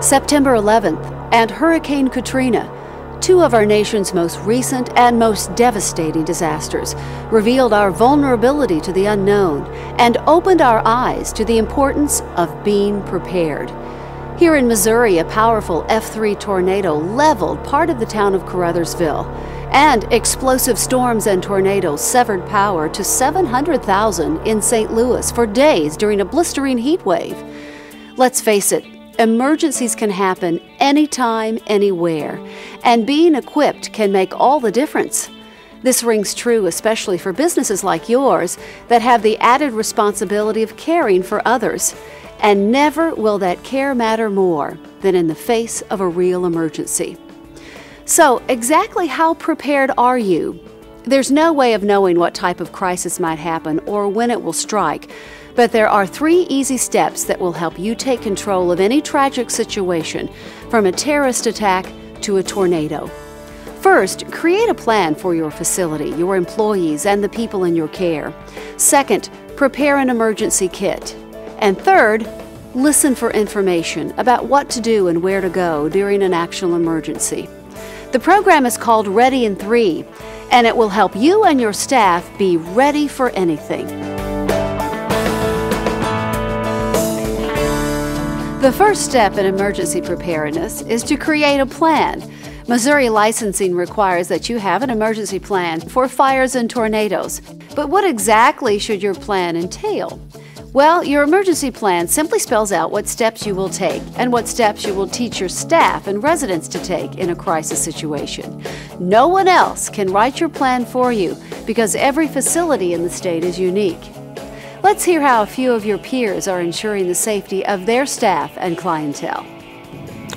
September 11th and Hurricane Katrina, two of our nation's most recent and most devastating disasters, revealed our vulnerability to the unknown and opened our eyes to the importance of being prepared. Here in Missouri, a powerful F3 tornado leveled part of the town of Caruthersville, and explosive storms and tornadoes severed power to 700,000 in St. Louis for days during a blistering heat wave. Let's face it, emergencies can happen anytime, anywhere, and being equipped can make all the difference. This rings true especially for businesses like yours that have the added responsibility of caring for others. And never will that care matter more than in the face of a real emergency. So, exactly how prepared are you? There's no way of knowing what type of crisis might happen or when it will strike. But there are 3 easy steps that will help you take control of any tragic situation, from a terrorist attack to a tornado. First, create a plan for your facility, your employees, and the people in your care. Second, prepare an emergency kit. And third, listen for information about what to do and where to go during an actual emergency. The program is called Ready in 3, and it will help you and your staff be ready for anything. The first step in emergency preparedness is to create a plan. Missouri licensing requires that you have an emergency plan for fires and tornadoes. But what exactly should your plan entail? Well, your emergency plan simply spells out what steps you will take and what steps you will teach your staff and residents to take in a crisis situation. No one else can write your plan for you because every facility in the state is unique. Let's hear how a few of your peers are ensuring the safety of their staff and clientele.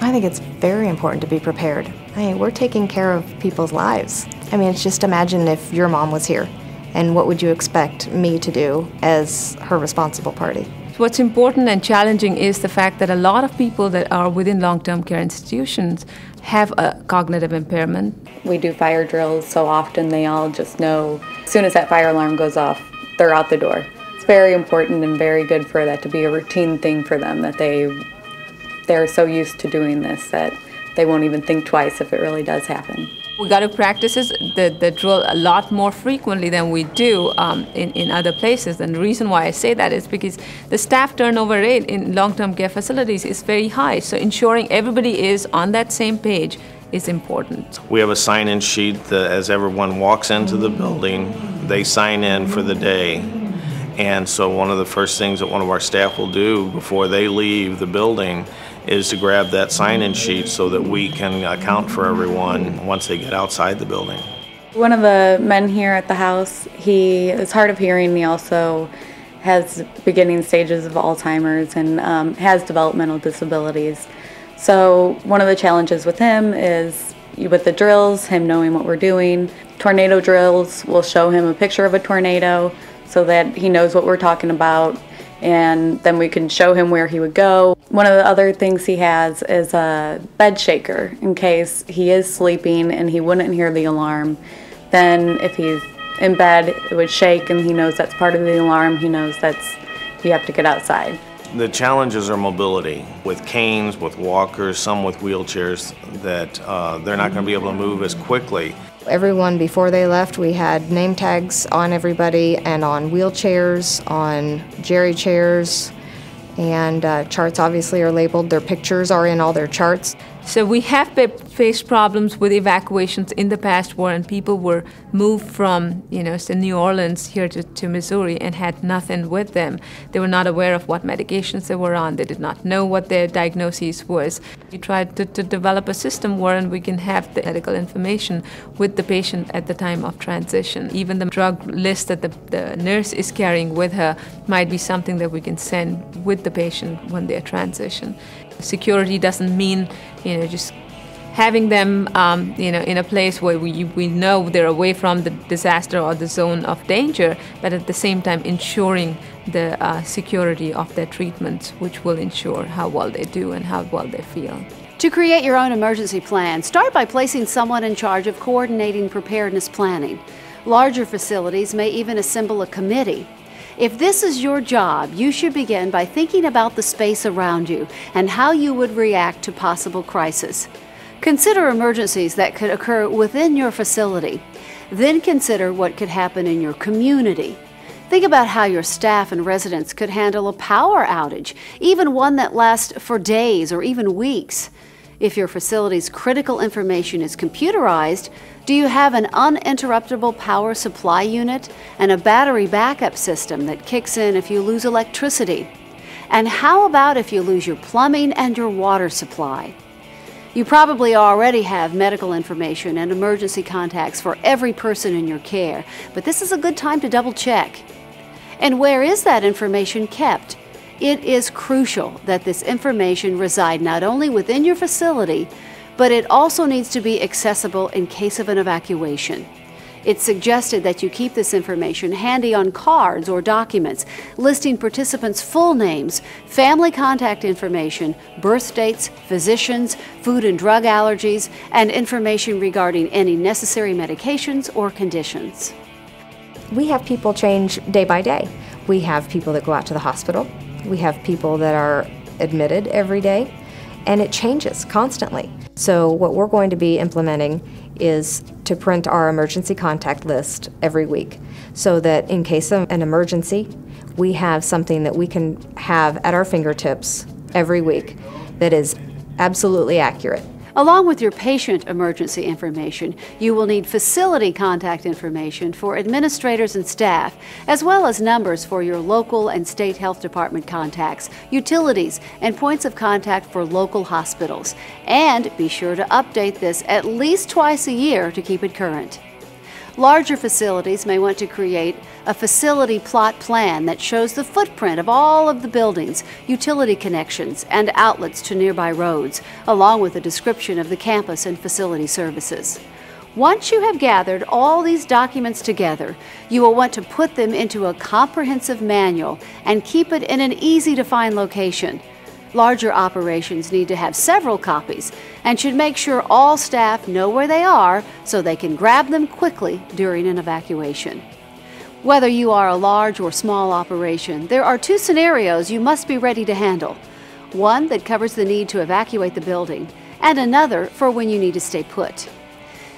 I think it's very important to be prepared. We're taking care of people's lives. It's just imagine if your mom was here, and what would you expect me to do as her responsible party? What's important and challenging is the fact that a lot of people that are within long-term care institutions have a cognitive impairment. We do fire drills so often they all just know as soon as that fire alarm goes off, they're out the door. It's very important and very good for that to be a routine thing for them, that they're so used to doing this that they won't even think twice if it really does happen. We got to practice the drill a lot more frequently than we do in other places. And the reason why I say that is because the staff turnover rate in long-term care facilities is very high. So ensuring everybody is on that same page is important. We have a sign-in sheet that as everyone walks into the building, they sign in for the day. And so one of the first things that one of our staff will do before they leave the building is to grab that sign-in sheet so that we can account for everyone once they get outside the building. One of the men here at the house, he is hard of hearing. He also has beginning stages of Alzheimer's and has developmental disabilities. So one of the challenges with him is with the drills, him knowing what we're doing. Tornado drills will show him a picture of a tornado so that he knows what we're talking about, and then we can show him where he would go. One of the other things he has is a bed shaker in case he is sleeping and he wouldn't hear the alarm. Then if he's in bed, it would shake and he knows that's part of the alarm. He knows you have to get outside. The challenges are mobility. With canes, with walkers, some with wheelchairs, that they're not going to be able to move as quickly. Everyone before they left, we had name tags on everybody and on wheelchairs, on jerry chairs, and charts obviously are labeled. Their pictures are in all their charts. So we have faced problems with evacuations in the past when people were moved from, say New Orleans here to Missouri and had nothing with them. They were not aware of what medications they were on. They did not know what their diagnosis was. We tried to develop a system wherein we can have the medical information with the patient at the time of transition. Even the drug list that the nurse is carrying with her might be something that we can send with the patient when they transition. Security doesn't mean, just having them, in a place where we know they're away from the disaster or the zone of danger, but at the same time ensuring the security of their treatments, which will ensure how well they do and how well they feel. To create your own emergency plan, start by placing someone in charge of coordinating preparedness planning. Larger facilities may even assemble a committee. If this is your job, you should begin by thinking about the space around you and how you would react to possible crisis. Consider emergencies that could occur within your facility. Then consider what could happen in your community. Think about how your staff and residents could handle a power outage, even one that lasts for days or even weeks. If your facility's critical information is computerized, do you have an uninterruptible power supply unit and a battery backup system that kicks in if you lose electricity? And how about if you lose your plumbing and your water supply? You probably already have medical information and emergency contacts for every person in your care, but this is a good time to double check. And where is that information kept? It is crucial that this information reside not only within your facility, but it also needs to be accessible in case of an evacuation. It's suggested that you keep this information handy on cards or documents listing participants' full names, family contact information, birth dates, physicians, food and drug allergies, and information regarding any necessary medications or conditions. We have people change day by day. We have people that go out to the hospital. We have people that are admitted every day, and it changes constantly. So what we're going to be implementing is to print our emergency contact list every week so that in case of an emergency, we have something that we can have at our fingertips every week that is absolutely accurate. Along with your patient emergency information, you will need facility contact information for administrators and staff, as well as numbers for your local and state health department contacts, utilities, and points of contact for local hospitals. And be sure to update this at least twice a year to keep it current. Larger facilities may want to create a facility plot plan that shows the footprint of all of the buildings, utility connections, and outlets to nearby roads, along with a description of the campus and facility services. Once you have gathered all these documents together, you will want to put them into a comprehensive manual and keep it in an easy-to-find location. Larger operations need to have several copies and should make sure all staff know where they are so they can grab them quickly during an evacuation. Whether you are a large or small operation, there are two scenarios you must be ready to handle. One that covers the need to evacuate the building, and another for when you need to stay put.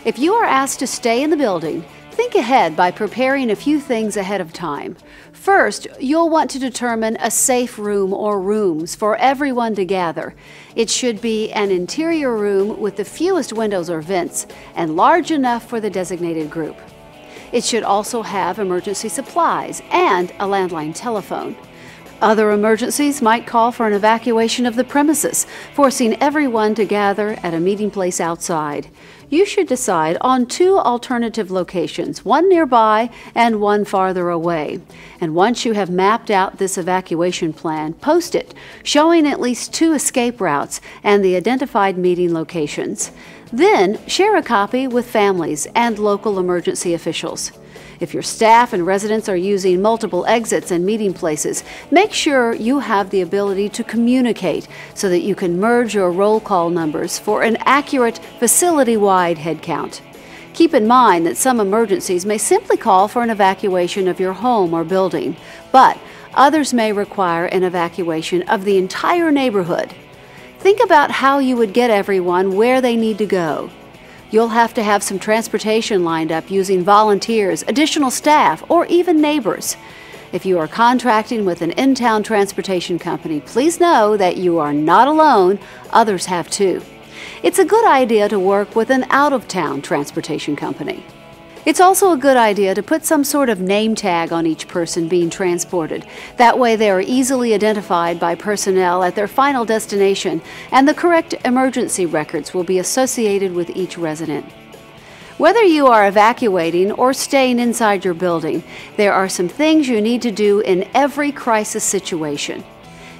If you are asked to stay in the building, think ahead by preparing a few things ahead of time. First, you'll want to determine a safe room or rooms for everyone to gather. It should be an interior room with the fewest windows or vents and large enough for the designated group. It should also have emergency supplies and a landline telephone. Other emergencies might call for an evacuation of the premises, forcing everyone to gather at a meeting place outside. You should decide on two alternative locations, one nearby and one farther away. And once you have mapped out this evacuation plan, post it, showing at least two escape routes and the identified meeting locations. Then share a copy with families and local emergency officials. If your staff and residents are using multiple exits and meeting places, make sure you have the ability to communicate so that you can merge your roll call numbers for an accurate facility-wide head count. Keep in mind that some emergencies may simply call for an evacuation of your home or building, but others may require an evacuation of the entire neighborhood. Think about how you would get everyone where they need to go. You'll have to have some transportation lined up using volunteers, additional staff, or even neighbors. If you are contracting with an in-town transportation company, please know that you are not alone. Others have too. It's a good idea to work with an out-of-town transportation company. It's also a good idea to put some sort of name tag on each person being transported. That way they are easily identified by personnel at their final destination, and the correct emergency records will be associated with each resident. Whether you are evacuating or staying inside your building, there are some things you need to do in every crisis situation.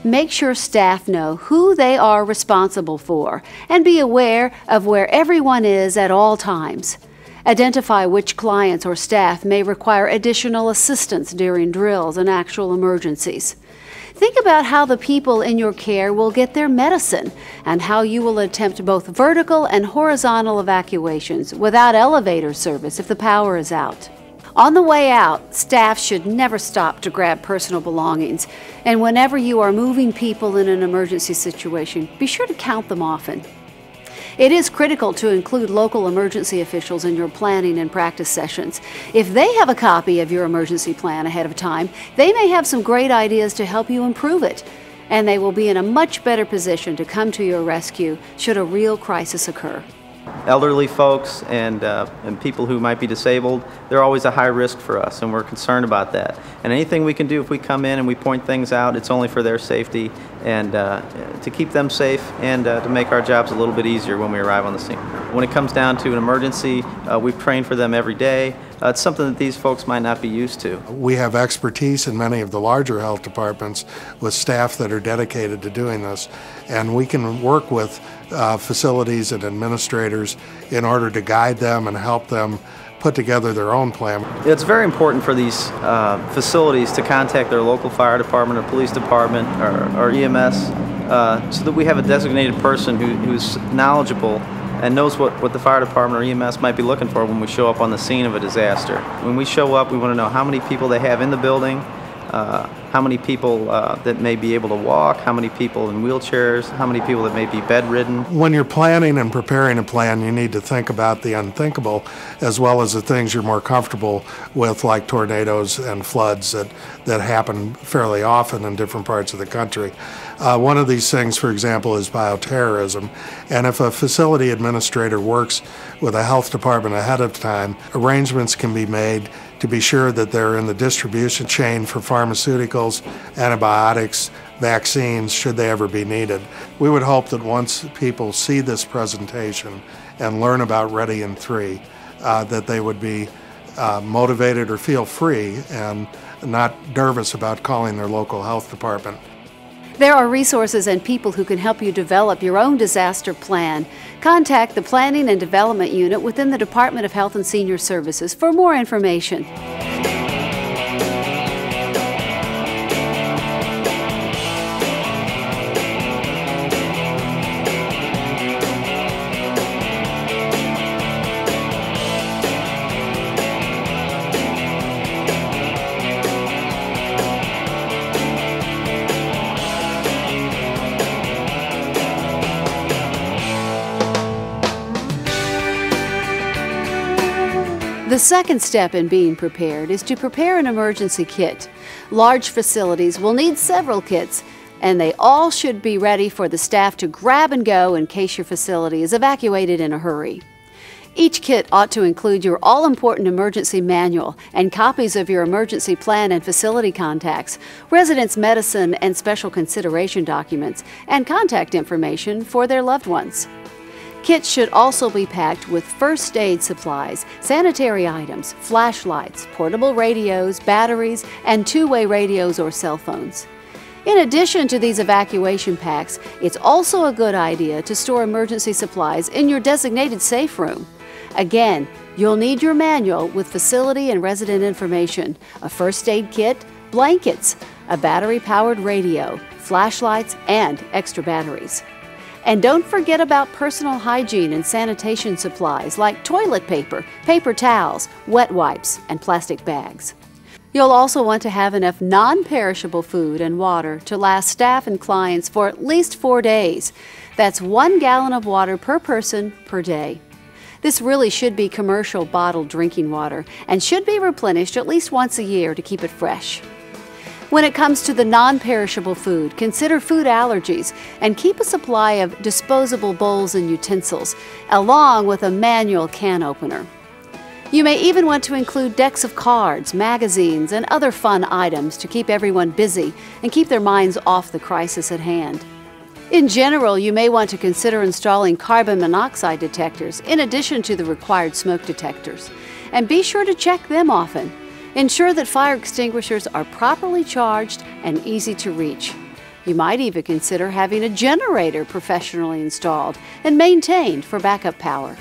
Make sure staff know who they are responsible for and be aware of where everyone is at all times. Identify which clients or staff may require additional assistance during drills and actual emergencies. Think about how the people in your care will get their medicine and how you will attempt both vertical and horizontal evacuations without elevator service if the power is out. On the way out, staff should never stop to grab personal belongings, and whenever you are moving people in an emergency situation, be sure to count them often. It is critical to include local emergency officials in your planning and practice sessions. If they have a copy of your emergency plan ahead of time, they may have some great ideas to help you improve it, and they will be in a much better position to come to your rescue should a real crisis occur. Elderly folks and people who might be disabled, they're always a high risk for us, and we're concerned about that. And anything we can do if we come in and we point things out, it's only for their safety and to keep them safe and to make our jobs a little bit easier when we arrive on the scene. When it comes down to an emergency, we've trained for them every day. It's something that these folks might not be used to. We have expertise in many of the larger health departments with staff that are dedicated to doing this, and we can work with facilities and administrators in order to guide them and help them put together their own plan. It's very important for these facilities to contact their local fire department or police department or EMS so that we have a designated person who's knowledgeable and knows what the fire department or EMS might be looking for when we show up on the scene of a disaster. When we show up, we want to know how many people they have in the building, how many people that may be able to walk, how many people in wheelchairs, how many people that may be bedridden. When you're planning and preparing a plan, you need to think about the unthinkable as well as the things you're more comfortable with, like tornadoes and floods that happen fairly often in different parts of the country. One of these things, for example, is bioterrorism. And if a facility administrator works with a health department ahead of time, arrangements can be made to be sure that they're in the distribution chain for pharmaceuticals, antibiotics, vaccines, should they ever be needed. We would hope that once people see this presentation and learn about Ready in 3, that they would be motivated or feel free and not nervous about calling their local health department. There are resources and people who can help you develop your own disaster plan. Contact the Planning and Development Unit within the Department of Health and Senior Services for more information. The second step in being prepared is to prepare an emergency kit. Large facilities will need several kits, and they all should be ready for the staff to grab and go in case your facility is evacuated in a hurry. Each kit ought to include your all-important emergency manual and copies of your emergency plan and facility contacts, residents' medicine and special consideration documents, and contact information for their loved ones. Kits should also be packed with first aid supplies, sanitary items, flashlights, portable radios, batteries, and two-way radios or cell phones. In addition to these evacuation packs, it's also a good idea to store emergency supplies in your designated safe room. Again, you'll need your manual with facility and resident information, a first aid kit, blankets, a battery-powered radio, flashlights, and extra batteries. And don't forget about personal hygiene and sanitation supplies like toilet paper, paper towels, wet wipes, and plastic bags. You'll also want to have enough non-perishable food and water to last staff and clients for at least 4 days. That's 1 gallon of water per person per day. This really should be commercial bottled drinking water and should be replenished at least once a year to keep it fresh. When it comes to the non-perishable food, consider food allergies and keep a supply of disposable bowls and utensils, along with a manual can opener. You may even want to include decks of cards, magazines, and other fun items to keep everyone busy and keep their minds off the crisis at hand. In general, you may want to consider installing carbon monoxide detectors in addition to the required smoke detectors. And be sure to check them often. Ensure that fire extinguishers are properly charged and easy to reach. You might even consider having a generator professionally installed and maintained for backup power.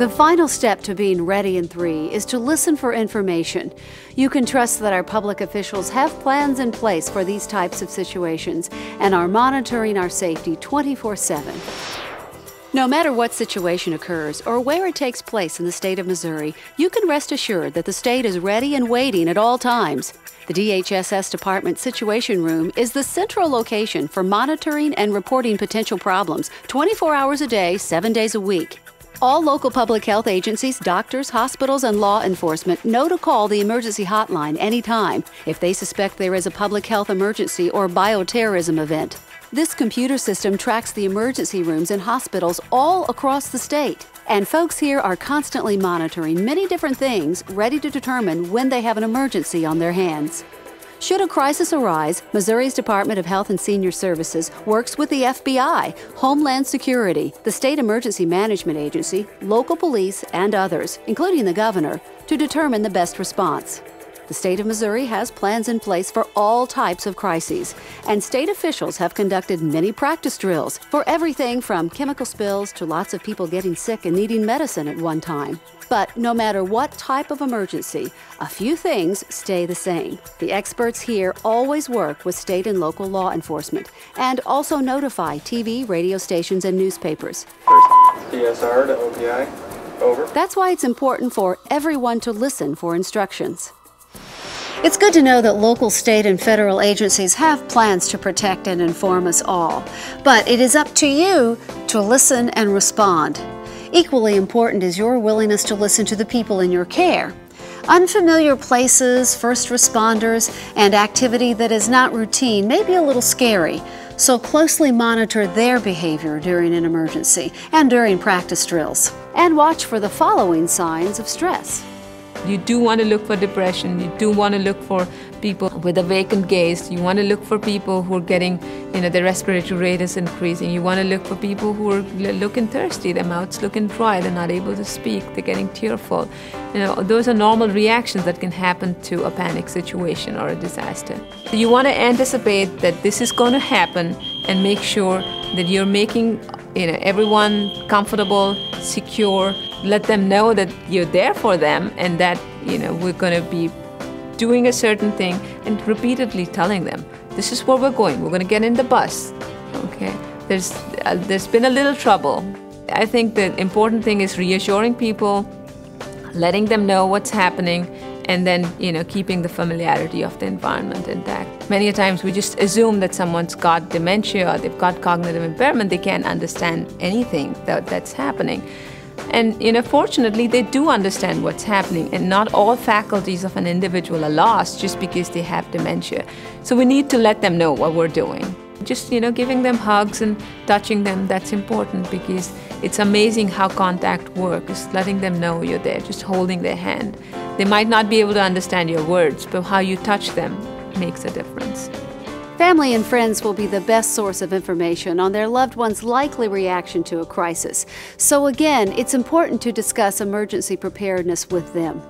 The final step to being ready in 3 is to listen for information. You can trust that our public officials have plans in place for these types of situations and are monitoring our safety 24/7. No matter what situation occurs or where it takes place in the state of Missouri, you can rest assured that the state is ready and waiting at all times. The DHSS Department Situation Room is the central location for monitoring and reporting potential problems 24 hours a day, 7 days a week. All local public health agencies, doctors, hospitals, and law enforcement know to call the emergency hotline anytime if they suspect there is a public health emergency or bioterrorism event. This computer system tracks the emergency rooms in hospitals all across the state, and folks here are constantly monitoring many different things, ready to determine when they have an emergency on their hands. Should a crisis arise, Missouri's Department of Health and Senior Services works with the FBI, Homeland Security, the State Emergency Management Agency, local police, and others, including the governor, to determine the best response. The state of Missouri has plans in place for all types of crises, and state officials have conducted many practice drills for everything from chemical spills to lots of people getting sick and needing medicine at one time. But no matter what type of emergency, a few things stay the same. The experts here always work with state and local law enforcement and also notify TV, radio stations, and newspapers. PSR to OPI, over. That's why it's important for everyone to listen for instructions. It's good to know that local, state, and federal agencies have plans to protect and inform us all, but it is up to you to listen and respond. Equally important is your willingness to listen to the people in your care. Unfamiliar places, first responders, and activity that is not routine may be a little scary, so closely monitor their behavior during an emergency and during practice drills. And watch for the following signs of stress. You do want to look for depression. You do want to look for people with a vacant gaze. You want to look for people who are getting, their respiratory rate is increasing. You want to look for people who are looking thirsty. Their mouth's looking dry. They're not able to speak. They're getting tearful. Those are normal reactions that can happen to a panic situation or a disaster. You want to anticipate that this is going to happen and make sure that you're making everyone comfortable, secure. Let them know that you're there for them and that we're going to be doing a certain thing, and repeatedly telling them, this is where we're going. We're going to get in the bus. Okay, there's been a little trouble. I think the important thing is reassuring people, letting them know what's happening, and then keeping the familiarity of the environment intact. Many times we just assume that someone's got dementia or they've got cognitive impairment. They can't understand anything that's happening. And fortunately, they do understand what's happening, and not all faculties of an individual are lost just because they have dementia. So we need to let them know what we're doing. Just giving them hugs and touching them, that's important, because it's amazing how contact works. Letting them know you're there, just holding their hand. They might not be able to understand your words, but how you touch them makes a difference. Family and friends will be the best source of information on their loved one's likely reaction to a crisis. So again, it's important to discuss emergency preparedness with them.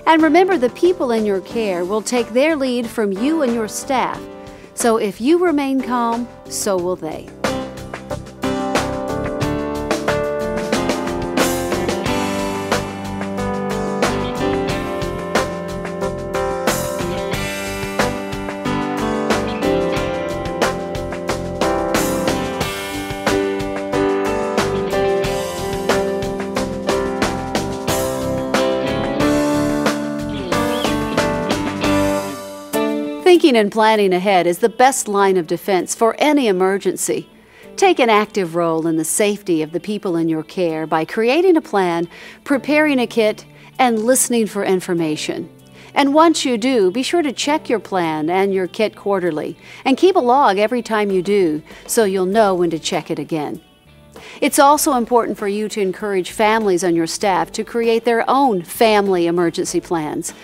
And remember, the people in your care will take their lead from you and your staff. So if you remain calm, so will they. Thinking and planning ahead is the best line of defense for any emergency. Take an active role in the safety of the people in your care by creating a plan, preparing a kit, and listening for information. And once you do, be sure to check your plan and your kit quarterly, and keep a log every time you do, so you'll know when to check it again. It's also important for you to encourage families on your staff to create their own family emergency plans.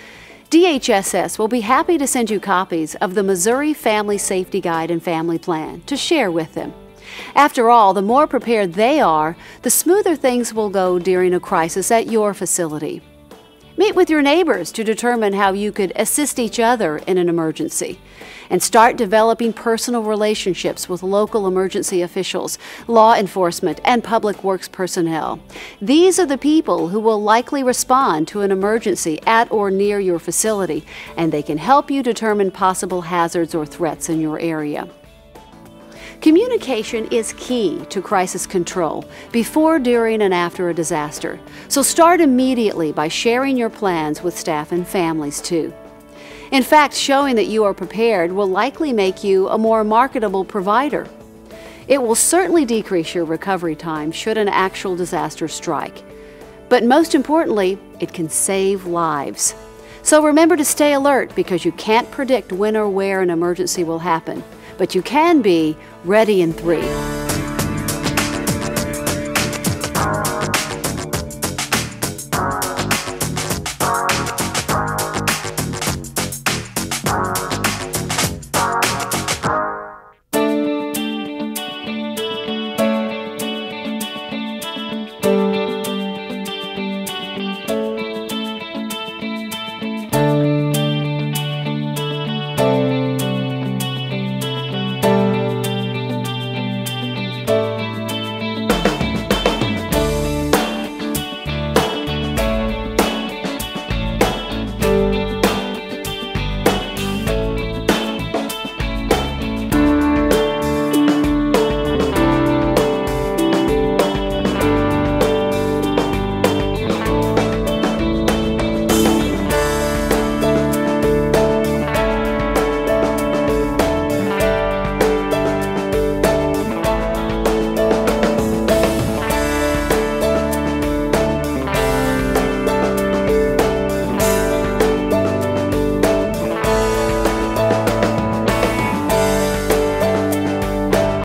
DHSS will be happy to send you copies of the Missouri Family Safety Guide and Family Plan to share with them. After all, the more prepared they are, the smoother things will go during a crisis at your facility. Meet with your neighbors to determine how you could assist each other in an emergency. and start developing personal relationships with local emergency officials, law enforcement, and public works personnel. These are the people who will likely respond to an emergency at or near your facility, and they can help you determine possible hazards or threats in your area. Communication is key to crisis control before, during, and after a disaster. So start immediately by sharing your plans with staff and families too. In fact, showing that you are prepared will likely make you a more marketable provider. It will certainly decrease your recovery time should an actual disaster strike. But most importantly, it can save lives. So remember to stay alert, because you can't predict when or where an emergency will happen, but you can be ready in 3.